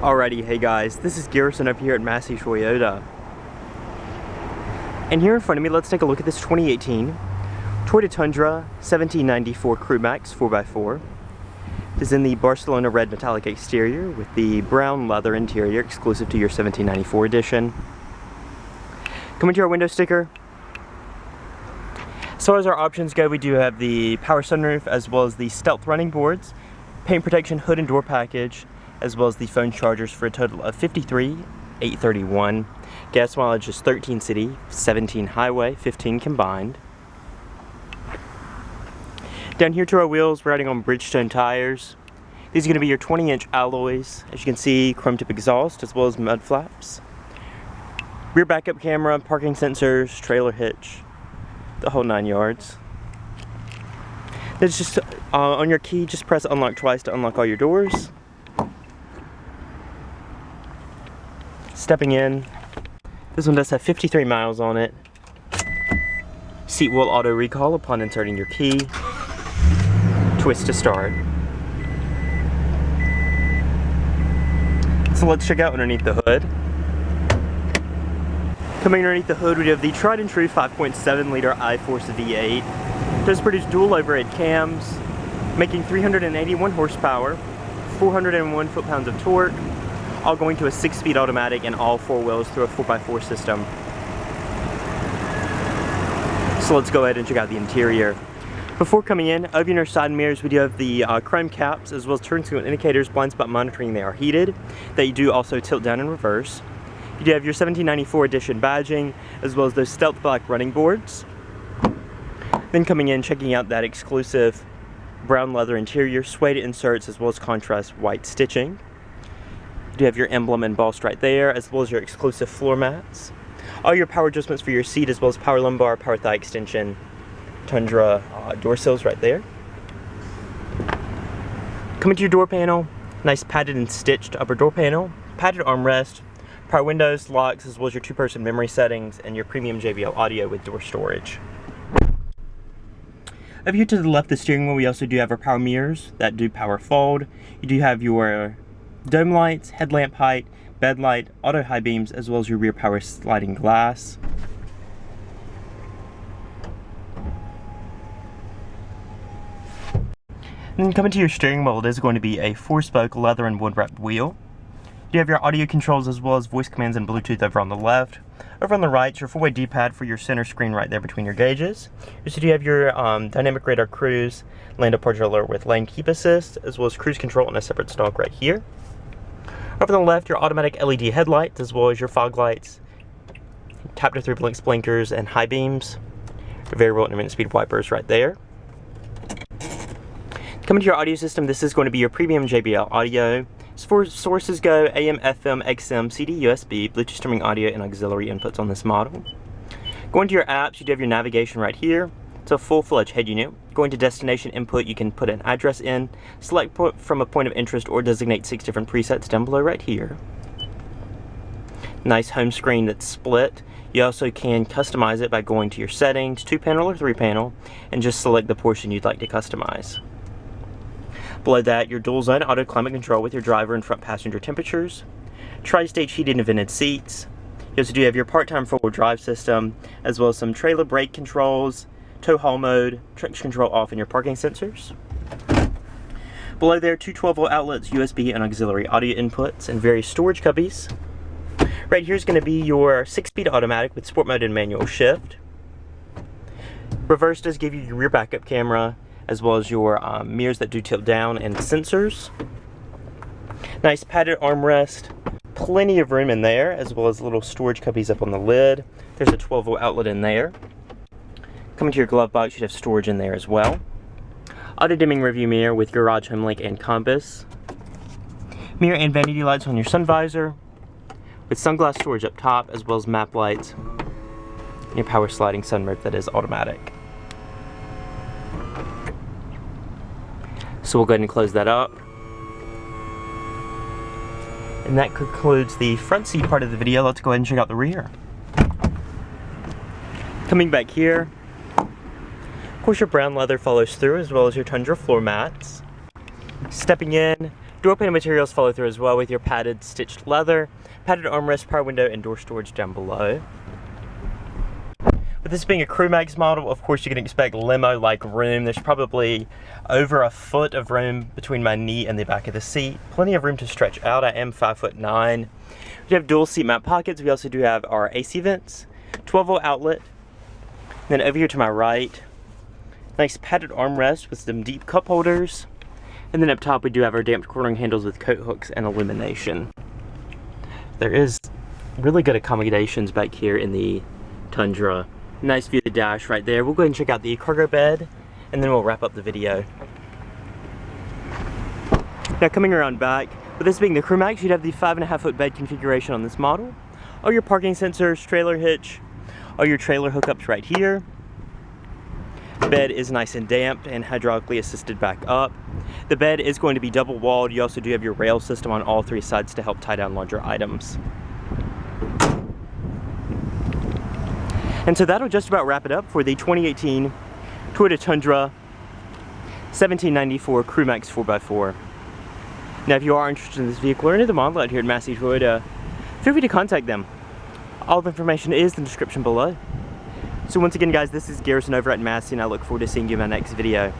Alrighty, hey guys, this is Garrison up here at Massey Toyota. And here in front of me, let's take a look at this 2018 Toyota Tundra 1794 CrewMax 4x4. It is in the Barcelona red metallic exterior with the brown leather interior exclusive to your 1794 edition. Coming to our window sticker. As far as our options go, we do have the power sunroof as well as the stealth running boards, paint protection hood and door package, as well as the phone chargers for a total of $53,831. Gas mileage is 13 city, 17 highway, 15 combined. Down here to our wheels, we're riding on Bridgestone tires. These are going to be your 20-inch alloys. As you can see, chrome tip exhaust as well as mud flaps. Rear backup camera, parking sensors, trailer hitch, the whole 9 yards. There's just on your key, just press unlock twice to unlock all your doors. Stepping in, this one does have 53 miles on it. Seat will auto recall upon inserting your key. Twist to start. So let's check out underneath the hood. Coming underneath the hood, we have the tried and true 5.7 liter I-Force V8. It does produce dual overhead cams, making 381 horsepower, 401 foot-pounds of torque, all going to a 6-speed automatic and all 4 wheels through a 4x4 system. So let's go ahead and check out the interior. Before coming in, over your side mirrors, we do have the chrome caps as well as turn signal indicators, blind spot monitoring. They are heated. They do also tilt down and reverse. You do have your 1794 edition badging as well as those stealth black running boards. Then coming in, checking out that exclusive brown leather interior, suede inserts as well as contrast white stitching. You do have your emblem embossed right there, as well as your exclusive floor mats. All your power adjustments for your seat, as well as power lumbar, power thigh extension, Tundra door sills right there. Coming to your door panel, nice padded and stitched upper door panel, padded armrest, power windows, locks, as well as your 2-person memory settings, and your premium JBL audio with door storage. Over here to the left of the steering wheel, we also do have our power mirrors that do power fold. You do have your dome lights, headlamp height, bed light, auto high beams, as well as your rear power sliding glass. And then coming to your steering wheel, it is going to be a 4-spoke leather and wood wrapped wheel. You have your audio controls as well as voice commands and Bluetooth over on the left. Over on the right, your 4-way D-pad for your center screen right there between your gauges. So you have your dynamic radar cruise, lane departure alert with lane keep assist, as well as cruise control in a separate stalk right here. Over on the left, your automatic LED headlights, as well as your fog lights, tap to 3 blinks, blinkers, and high beams. Your variable intermittent speed wipers right there. Coming to your audio system, this is going to be your premium JBL audio. As far as sources go, AM, FM, XM, CD, USB, Bluetooth streaming audio, and auxiliary inputs on this model. Going to your apps, you do have your navigation right here. It's a full-fledged head unit. Going to destination input, you can put an address in, select from a point of interest, or designate 6 different presets down below right here. Nice home screen that's split. You also can customize it by going to your settings, 2-panel or 3-panel, and just select the portion you'd like to customize. Below that, your dual zone auto climate control with your driver and front passenger temperatures, tri-stage heated and vented seats. You also do have your part-time 4-wheel drive system, as well as some trailer brake controls, tow haul mode, traction control off, and your parking sensors. Below there, 2 12-volt outlets, USB and auxiliary audio inputs, and various storage cubbies. Right here is going to be your 6-speed automatic with sport mode and manual shift. Reverse does give you your rear backup camera, as well as your mirrors that do tilt down and sensors. Nice padded armrest, plenty of room in there, as well as little storage cubbies up on the lid. There's a 12-volt outlet in there. Coming to your glove box, you'd have storage in there as well. Auto dimming rearview mirror with garage, home link, and compass. Mirror and vanity lights on your sun visor, with sunglass storage up top, as well as map lights. And your power sliding sunroof that is automatic. So we'll go ahead and close that up. And that concludes the front seat part of the video. Let's go ahead and check out the rear. Coming back here, of course your brown leather follows through, as well as your Tundra floor mats. Stepping in, Door panel materials follow through as well with your padded stitched leather, padded armrest, power window, and door storage down below. With this being a CrewMax model, of course you can expect limo-like room. There's probably over a foot of room between my knee and the back of the seat. Plenty of room to stretch out. I am 5'9". We have dual seat mount pockets. We also do have our AC vents, 12-volt outlet. Then over here to my right, nice padded armrest with some deep cup holders. And then up top we do have our damped quartering handles with coat hooks and illumination. There is really good accommodations back here in the Tundra. Nice view of the dash right there. We'll go ahead and check out the cargo bed and then we'll wrap up the video. Now coming around back, with this being the CrewMax, you'd have the 5.5-foot bed configuration on this model. All your parking sensors, trailer hitch, all your trailer hookups right here. The bed is nice and damped and hydraulically assisted back up. The bed is going to be double walled. You also do have your rail system on all three sides to help tie down larger items. And so that'll just about wrap it up for the 2018 Toyota Tundra 1794 CrewMax 4x4. Now if you are interested in this vehicle or any of the model out here at Massey Toyota, feel free to contact them. All the information is in the description below. So once again guys, this is Garrison over at Massey and I look forward to seeing you in my next video.